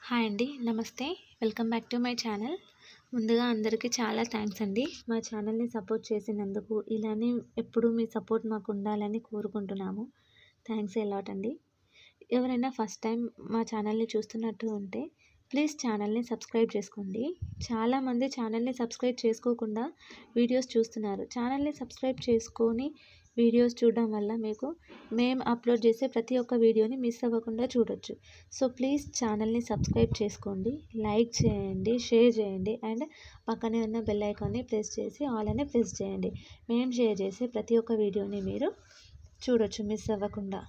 Hi అండి. నమస్తే. Welcome back to my channel. ముందుగా అందరికీ చాలా థ్యాంక్స్ అండి. మా ఛానల్‌ని సపోర్ట్ చేసినందుకు. ఇలానే ఎప్పుడూ మీ సపోర్ట్ మాకు ఉండాలని కోరుకుంటున్నాము. థ్యాంక్స్ ఎ లాట్ అండి. ఎవరైనా ఫస్ట్ టైం మా ఛానల్‌ని చూస్తున్నట్టు ఉంటే ప్లీజ్ ఛానల్‌ని సబ్స్క్రైబ్ చేసుకోండి. చాలామంది ఛానల్‌ని సబ్స్క్రైబ్ చేసుకోకుండా వీడియోస్ చూస్తున్నారు. ఛానల్‌ని సబ్స్క్రైబ్ చేసుకొని వీడియోస్ చూడడం వల్ల మీకు మేము అప్లోడ్ చేసే ప్రతి ఒక్క వీడియోని మిస్ అవ్వకుండా చూడొచ్చు. సో ప్లీజ్ ఛానల్‌ని సబ్స్క్రైబ్ చేసుకోండి, లైక్ చేయండి, షేర్ చేయండి అండ్ పక్కనే ఉన్న బెల్ ఐకాన్ని ప్రెస్ చేసి ఆల్ అని ప్రెస్ చేయండి. మేము షేర్ చేసే ప్రతి ఒక్క వీడియోని మీరు చూడొచ్చు మిస్ అవ్వకుండా.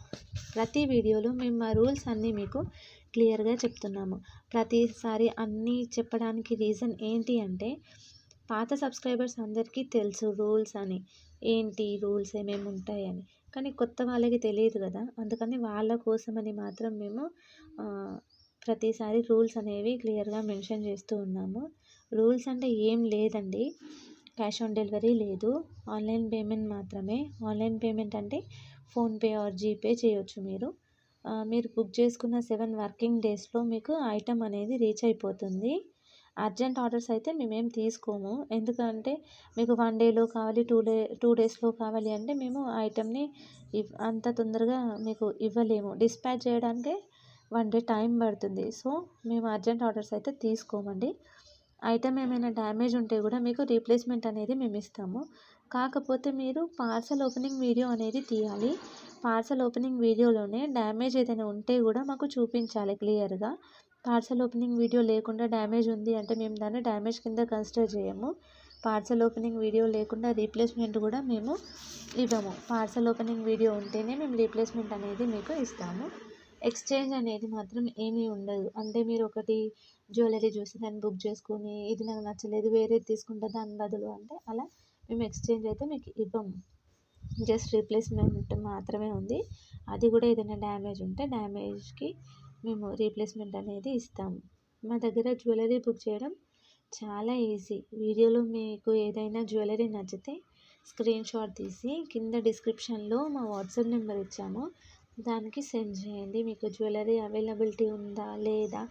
ప్రతి వీడియోలో మేము మా రూల్స్ అన్నీ మీకు క్లియర్గా చెప్తున్నాము. ప్రతిసారి అన్నీ చెప్పడానికి రీజన్ ఏంటి అంటే పాత సబ్స్క్రైబర్స్ అందరికీ తెలుసు రూల్స్ అని, ఏంటి రూల్స్ ఏమేమి ఉంటాయని. కానీ కొత్త వాళ్ళకి తెలియదు కదా, అందుకని వాళ్ళ కోసమని మాత్రం మేము ప్రతిసారి రూల్స్ అనేవి క్లియర్గా మెన్షన్ చేస్తూ ఉన్నాము. రూల్స్ అంటే ఏం లేదండి, క్యాష్ ఆన్ డెలివరీ లేదు, ఆన్లైన్ పేమెంట్ మాత్రమే. ఆన్లైన్ పేమెంట్ అంటే ఫోన్పే ఆర్ జీపే చేయొచ్చు. మీరు బుక్ చేసుకున్న 7 వర్కింగ్ డేస్లో మీకు ఐటమ్ అనేది రీచ్ అయిపోతుంది. అర్జెంట్ ఆర్డర్స్ అయితే మేమేం తీసుకోము. ఎందుకంటే మీకు 1 డేలో కావాలి, 2 డేస్లో కావాలి అంటే మేము ఐటమ్ని అంత తొందరగా మీకు ఇవ్వలేము. డిస్పాచ్ చేయడానికే 1 డే టైం పడుతుంది. సో మేము అర్జెంట్ ఆర్డర్స్ అయితే తీసుకోమండి. ఐటమ్ ఏమైనా డ్యామేజ్ ఉంటే కూడా మీకు రీప్లేస్మెంట్ అనేది మేము ఇస్తాము. కాకపోతే మీరు పార్సల్ ఓపెనింగ్ వీడియో అనేది తీయాలి. పార్సల్ ఓపెనింగ్ వీడియోలోనే డ్యామేజ్ ఏదైనా ఉంటే కూడా మాకు చూపించాలి క్లియర్గా. పార్సల్ ఓపెనింగ్ వీడియో లేకుండా డ్యామేజ్ ఉంది అంటే మేము దాన్ని డ్యామేజ్ కింద కన్సిడర్ చేయము. పార్సల్ ఓపెనింగ్ వీడియో లేకుండా రీప్లేస్మెంట్ కూడా మేము ఇవ్వము. పార్సల్ ఓపెనింగ్ వీడియో ఉంటేనే మేము రీప్లేస్మెంట్ అనేది మీకు ఇస్తాము. ఎక్స్చేంజ్ అనేది మాత్రం ఏమీ ఉండదు. అంటే మీరు ఒకటి జ్యువెలరీ చూసి దాన్ని బుక్ చేసుకొని ఇది నాకు నచ్చలేదు వేరేది తీసుకుంటా దాని బదులు అంటే అలా మేము ఎక్స్చేంజ్ అయితే మీకు ఇవ్వము. జస్ట్ రీప్లేస్మెంట్ మాత్రమే ఉంది. అది కూడా ఏదైనా డ్యామేజ్ ఉంటే డ్యామేజ్కి మేము రీప్లేస్మెంట్ అనేది ఇస్తాము. మా దగ్గర జ్యువెలరీ బుక్ చేయడం చాలా ఈజీ. వీడియోలో మీకు ఏదైనా జ్యువెలరీ నచ్చితే స్క్రీన్ షాట్ తీసి కింద డిస్క్రిప్షన్లో మా వాట్సాప్ నెంబర్ ఇచ్చాము, దానికి సెండ్ చేయండి. మీకు జ్యువెలరీ అవైలబిలిటీ ఉందా లేదా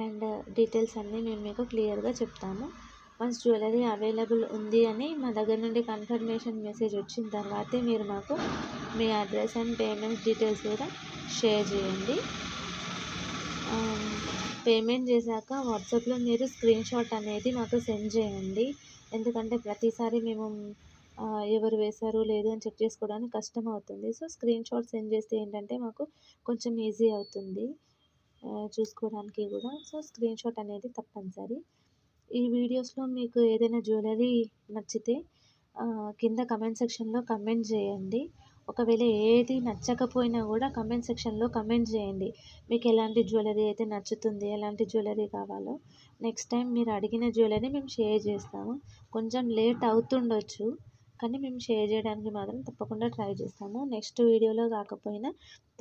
అండ్ డీటెయిల్స్ అన్నీ మేము మీకు క్లియర్గా చెప్తాము. వన్స్ జ్యువెలరీ అవైలబుల్ ఉంది అని మా దగ్గర నుండి కన్ఫర్మేషన్ మెసేజ్ వచ్చిన తర్వాతే మీరు మాకు మీ అడ్రస్ అండ్ పేమెంట్ డీటెయిల్స్ కూడా షేర్ చేయండి. పేమెంట్ చేశాక వాట్సాప్లో మీరు స్క్రీన్ షాట్ అనేది మాకు సెండ్ చేయండి. ఎందుకంటే ప్రతిసారి మేము ఎవరు వేశారు లేదు అని చెక్ చేసుకోవడానికి కష్టం అవుతుంది. సో స్క్రీన్ షాట్ సెండ్ చేస్తే ఏంటంటే మాకు కొంచెం ఈజీ అవుతుంది చూసుకోవడానికి కూడా. సో స్క్రీన్ షాట్ అనేది తప్పనిసరి. ఈ వీడియోస్లో మీకు ఏదైనా జ్యువెలరీ నచ్చితే కింద కమెంట్ సెక్షన్లో కమెంట్ చేయండి. ఒకవేళ ఏది నచ్చకపోయినా కూడా కమెంట్ సెక్షన్లో కమెంట్ చేయండి. మీకు ఎలాంటి జ్యువెలరీ అయితే నచ్చుతుంది, ఎలాంటి జ్యువెలరీ కావాలో. నెక్స్ట్ టైం మీరు అడిగిన జ్యువెలరీ మేము షేర్ చేస్తాము. కొంచెం లేట్ అవుతుండొచ్చు కానీ మేము షేర్ చేయడానికి మాత్రం తప్పకుండా ట్రై చేస్తాము. నెక్స్ట్ వీడియోలో కాకపోయినా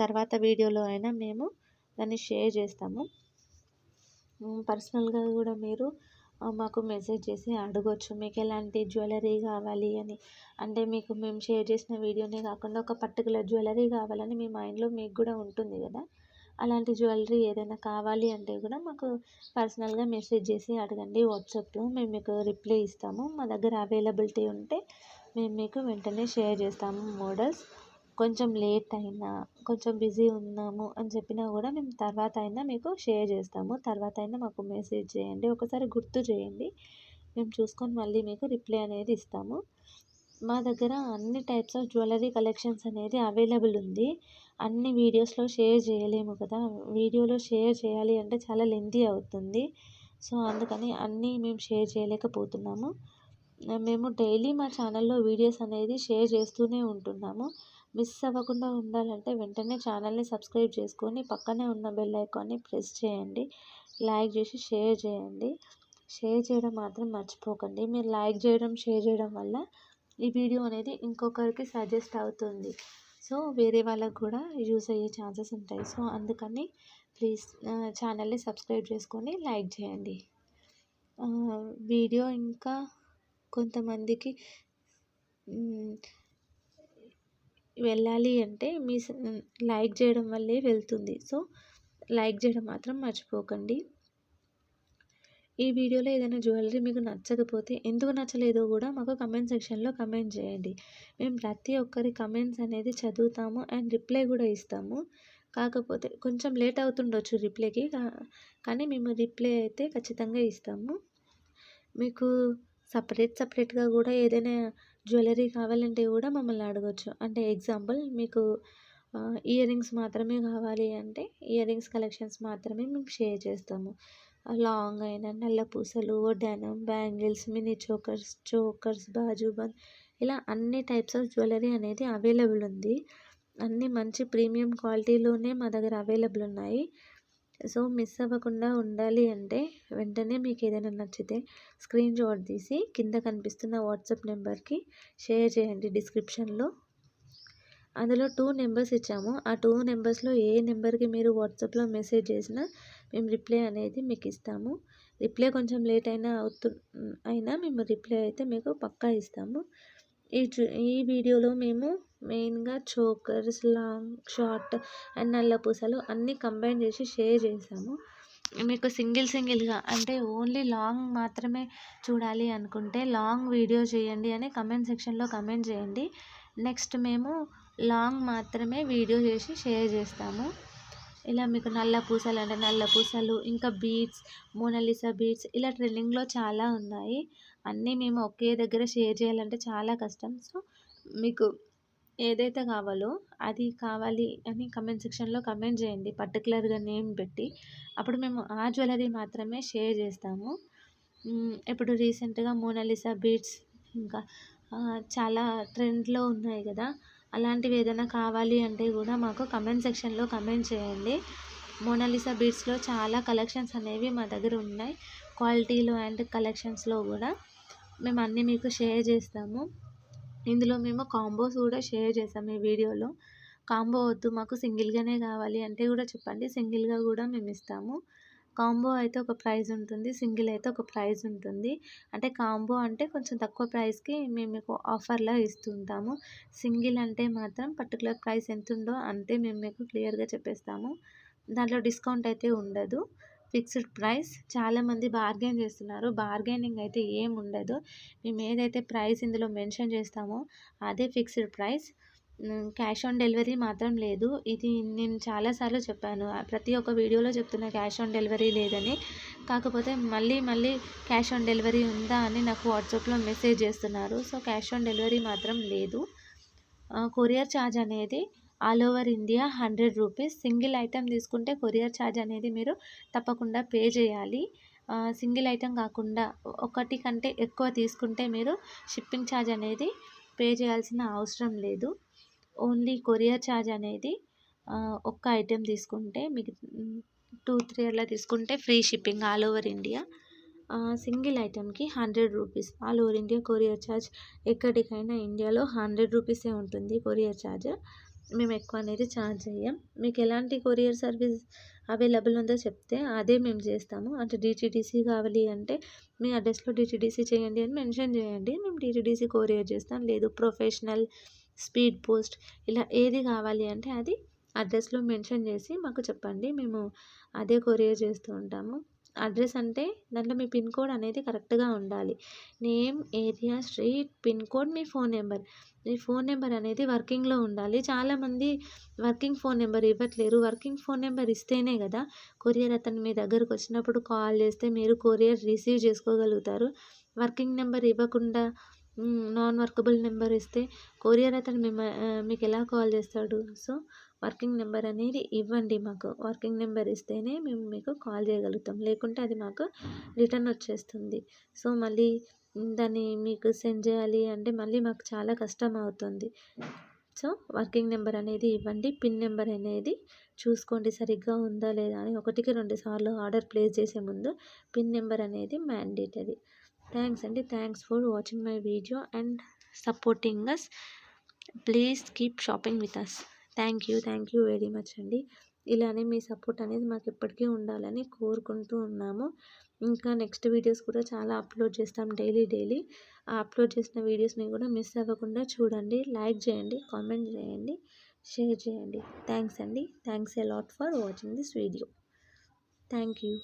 తర్వాత వీడియోలో అయినా మేము దాన్ని షేర్ చేస్తాము. పర్సనల్గా కూడా మీరు మాకు మెసేజ్ చేసి అడగొచ్చు మీకు ఎలాంటి జ్యువెలరీ కావాలి అని. అంటే మీకు మేము షేర్ చేసిన వీడియోనే కాకుండా ఒక పర్టికులర్ జ్యువెలరీ కావాలని మీ మైండ్లో మీకు కూడా ఉంటుంది కదా, అలాంటి జ్యువెలరీ ఏదైనా కావాలి అంటే కూడా మాకు పర్సనల్గా మెసేజ్ చేసి అడగండి వాట్సాప్లో. మేము మీకు రిప్లై ఇస్తాము. మా దగ్గర అవైలబిలిటీ ఉంటే మేము మీకు వెంటనే షేర్ చేస్తాము మోడల్స్. కొంచెం లేట్ అయినా కొంచెం బిజీ ఉన్నాము అని చెప్పినా కూడా మేము తర్వాత అయినా మీకు షేర్ చేస్తాము. తర్వాత అయినా మాకు మెసేజ్ చేయండి, ఒకసారి గుర్తు చేయండి, మేము చూసుకొని మళ్ళీ మీకు రిప్లై అనేది ఇస్తాము. మా దగ్గర అన్ని టైప్స్ ఆఫ్ జ్యువెలరీ కలెక్షన్స్ అనేది అవైలబుల్ ఉంది. అన్ని వీడియోస్లో షేర్ చేయలేము కదా, వీడియోలో షేర్ చేయాలి అంటే చాలా లెంతీ అవుతుంది. సో అందుకని అన్నీ మేము షేర్ చేయలేకపోతున్నాము. మేము డైలీ మా ఛానల్లో వీడియోస్ అనేది షేర్ చేస్తూనే ఉంటున్నాము. మిస్ అవ్వకుండా ఉండాలంటే వెంటనే ఛానల్ని సబ్స్క్రైబ్ చేసుకొని పక్కనే ఉన్న బెల్ ఐకాన్ని ప్రెస్ చేయండి, లైక్ చేసి షేర్ చేయండి. షేర్ చేయడం మాత్రం మర్చిపోకండి. మీరు లైక్ చేయడం షేర్ చేయడం వల్ల ఈ వీడియో అనేది ఇంకొకరికి సజెస్ట్ అవుతుంది. సో వేరే వాళ్ళకు కూడా యూస్ అయ్యే ఛాన్సెస్ ఉంటాయి. సో అందుకని ప్లీజ్ ఛానల్ని సబ్స్క్రైబ్ చేసుకొని లైక్ చేయండి. వీడియో ఇంకా కొంతమందికి వెళ్ళాలి అంటే మీ లైక్ చేయడం వల్లే వెళ్తుంది. సో లైక్ చేయడం మాత్రం మర్చిపోకండి. ఈ వీడియోలో ఏదైనా జ్యువెలరీ మీకు నచ్చకపోతే ఎందుకు నచ్చలేదో కూడా మాకు కమెంట్ సెక్షన్లో కమెంట్ చేయండి. మేము ప్రతి ఒక్కరి కమెంట్స్ అనేది చదువుతాము అండ్ రిప్లై కూడా ఇస్తాము. కాకపోతే కొంచెం లేట్ అవుతుండొచ్చు రిప్లైకి, కానీ మేము రిప్లై అయితే ఖచ్చితంగా ఇస్తాము. మీకు సపరేట్గా కూడా ఏదైనా జ్యువెలరీ కావాలంటే కూడా మమ్మల్ని అడగొచ్చు. అంటే ఎగ్జాంపుల్ మీకు ఇయర్ రింగ్స్ మాత్రమే కావాలి అంటే ఇయర్ రింగ్స్ కలెక్షన్స్ మాత్రమే మేము షేర్ చేస్తాము. లాంగ్ అయిన నల్ల పూసలు, వడ్డానం, బ్యాంగిల్స్, మినీ చోకర్స్, బాజుబంద్ ఇలా అన్ని టైప్స్ ఆఫ్ జ్యువెలరీ అనేది అవైలబుల్ ఉంది. అన్నీ మంచి ప్రీమియం క్వాలిటీలోనే మా దగ్గర అవైలబుల్ ఉన్నాయి. సో మిస్ అవ్వకుండా ఉండాలి అంటే వెంటనే మీకు ఏదైనా నచ్చితే స్క్రీన్ షాట్ తీసి కింద కనిపిస్తున్న వాట్సాప్ నెంబర్కి షేర్ చేయండి. డిస్క్రిప్షన్లో అందులో 2 నెంబర్స్ ఇచ్చాము. ఆ 2 నెంబర్స్లో ఏ నెంబర్కి మీరు వాట్సాప్లో మెసేజ్ చేసినా మేము రిప్లై అనేది మీకు ఇస్తాము. రిప్లై కొంచెం లేట్ అయినా మేము రిప్లై అయితే మీకు పక్కా ఇస్తాము. ఈ వీడియోలో మేము మెయిన్గా చోకర్స్, లాంగ్, షార్ట్ అండ్ నల్ల పూసలు అన్నీ కంబైన్ చేసి షేర్ చేసాము. మీకు సింగిల్గా అంటే ఓన్లీ లాంగ్ మాత్రమే చూడాలి అనుకుంటే లాంగ్ వీడియో చేయండి అని కమెంట్ సెక్షన్లో కమెంట్ చేయండి. నెక్స్ట్ మేము లాంగ్ మాత్రమే వీడియో చేసి షేర్ చేస్తాము. ఇలా మీకు నల్ల పూసలు అంటే నల్ల పూసలు, ఇంకా బీడ్స్, మోనాలిసా బీడ్స్ ఇలా ట్రెండింగ్లో చాలా ఉన్నాయి. అన్నీ మేము ఒకే దగ్గర షేర్ చేయాలంటే చాలా కష్టం. సో మీకు ఏదైతే కావాలో అది కావాలి అని కమెంట్ సెక్షన్లో కమెంట్ చేయండి పర్టికులర్గా నేమ్ పెట్టి. అప్పుడు మేము ఆ జ్యువెలరీ మాత్రమే షేర్ చేస్తాము. ఇప్పుడు రీసెంట్గా మోనాలిసా బీడ్స్ ఇంకా చాలా ట్రెండ్లో ఉన్నాయి కదా, అలాంటివి ఏదైనా కావాలి అంటే కూడా మాకు కమెంట్ సెక్షన్లో కమెంట్ చేయండి. మోనాలిసా బీడ్స్లో చాలా కలెక్షన్స్ అనేవి మా దగ్గర ఉన్నాయి. క్వాలిటీలో అండ్ కలెక్షన్స్లో కూడా మేము అన్నీ మీకు షేర్ చేస్తాము. ఇందులో మేము కాంబోస్ కూడా షేర్ చేసాము ఈ వీడియోలో. కాంబో వద్దు మాకు సింగిల్గానే కావాలి అంటే కూడా చెప్పండి, సింగిల్గా కూడా మేము ఇస్తాము. కాంబో అయితే ఒక ప్రైస్ ఉంటుంది, సింగిల్ అయితే ఒక ప్రైస్ ఉంటుంది. అంటే కాంబో అంటే కొంచెం తక్కువ ప్రైస్కి మేము మీకు ఆఫర్లా ఇస్తుంటాము. సింగిల్ అంటే మాత్రం పర్టికులర్ ప్రైస్ ఎంత ఉందో అంతే మేము మీకు క్లియర్గా చెప్పేస్తాము. దాంట్లో డిస్కౌంట్ అయితే ఉండదు, ఫిక్స్డ్ ప్రైస్. చాలామంది బార్గెన్ చేస్తున్నారు, బార్గెనింగ్ అయితే ఏం ఉండదు. మేము ఏదైతే ప్రైస్ ఇందులో మెన్షన్ చేస్తామో అదే fixed price. Cash on delivery మాత్రం లేదు. ఇది నేను చాలాసార్లు చెప్పాను, ప్రతి ఒక్క వీడియోలో చెప్తున్నా క్యాష్ ఆన్ డెలివరీ లేదని. కాకపోతే మళ్ళీ క్యాష్ ఆన్ డెలివరీ ఉందా అని నాకు వాట్సాప్లో మెసేజ్ చేస్తున్నారు. సో క్యాష్ ఆన్ డెలివరీ మాత్రం లేదు. కొరియర్ ఛార్జ్ అనేది all over India 100 rupees. Single item తీసుకుంటే కొరియర్ ఛార్జ్ అనేది మీరు తప్పకుండా పే చేయాలి. సింగిల్ ఐటెం కాకుండా ఒకటి కంటే ఎక్కువ తీసుకుంటే మీరు షిప్పింగ్ ఛార్జ్ అనేది పే చేయాల్సిన అవసరం లేదు. ఓన్లీ కొరియర్ ఛార్జ్ అనేది ఒక్క ఐటెం తీసుకుంటే మీకు 2-3 అలా తీసుకుంటే free shipping all over India. Single ఐటెంకి 100 rupees all over India courier charge. ఎక్కడికైనా ఇండియాలో 100 రూపీసే ఉంటుంది కొరియర్ ఛార్జ్. మేము ఎక్కువ అనేది ఛార్జ్ చేయం. మీకు ఎలాంటి కొరియర్ సర్వీస్ అవైలబుల్ ఉందో చెప్తే అదే మేము చేస్తాము. అంటే డిటీడీసీ కావాలి అంటే మీ అడ్రస్లో డిటీడీసీ చేయండి అని మెన్షన్ చేయండి, మేము డిటీడీసీ కొరియర్ చేస్తాం. లేదు ప్రొఫెషనల్, స్పీడ్ పోస్ట్ ఇలా ఏది కావాలి అంటే అది అడ్రస్లో మెన్షన్ చేసి మాకు చెప్పండి, మేము అదే కొరియర్ చేస్తూ ఉంటాము. అడ్రస్ అంటే దాంట్లో మీ పిన్ కోడ్ అనేది కరెక్ట్గా ఉండాలి. Name, area, street, pin code, మీ ఫోన్ నెంబర్. మీ ఫోన్ నెంబర్ అనేది వర్కింగ్లో ఉండాలి. చాలామంది వర్కింగ్ ఫోన్ నెంబర్ ఇవ్వట్లేరు. వర్కింగ్ ఫోన్ నెంబర్ ఇస్తేనే కదా కొరియర్ అతను మీ దగ్గరకు వచ్చినప్పుడు కాల్ చేస్తే మీరు కొరియర్ రిసీవ్ చేసుకోగలుగుతారు. వర్కింగ్ నెంబర్ ఇవ్వకుండా నాన్ వర్కబుల్ నెంబర్ ఇస్తే కొరియర్ అతను మీకు ఎలా కాల్ చేస్తాడు? సో వర్కింగ్ నెంబర్ అనేది ఇవ్వండి మాకు. వర్కింగ్ నెంబర్ ఇస్తేనే మేము మీకు కాల్ చేయగలుగుతాం, లేకుంటే అది మాకు రిటర్న్ వచ్చేస్తుంది. సో మళ్ళీ దాన్ని మీకు సెండ్ చేయాలి అంటే మళ్ళీ మాకు చాలా కష్టం అవుతుంది. సో వర్కింగ్ నెంబర్ అనేది ఇవ్వండి. పిన్ నెంబర్ అనేది చూసుకోండి సరిగ్గా ఉందా లేదా అని. 1కి 2 సార్లు ఆర్డర్ ప్లేస్ చేసే ముందు పిన్ నెంబర్ అనేది మ్యాండేటరీ. థ్యాంక్స్ అండి. Thanks for watching my video and supporting us. Please keep shopping with us. Thank you very much అండి. ఇలానే మీ సపోర్ట్ అనేది మాకు ఎప్పటికీ ఉండాలని కోరుకుంటూ ఉన్నాము. ఇంకా నెక్స్ట్ వీడియోస్ కూడా చాలా అప్లోడ్ చేస్తాం డైలీ. ఆ అప్లోడ్ చేసిన వీడియోస్ని కూడా మిస్ అవ్వకుండా చూడండి. లైక్ చేయండి, కామెంట్ చేయండి, షేర్ చేయండి. థ్యాంక్స్ అండి. Thanks a lot for watching this video. Thank you.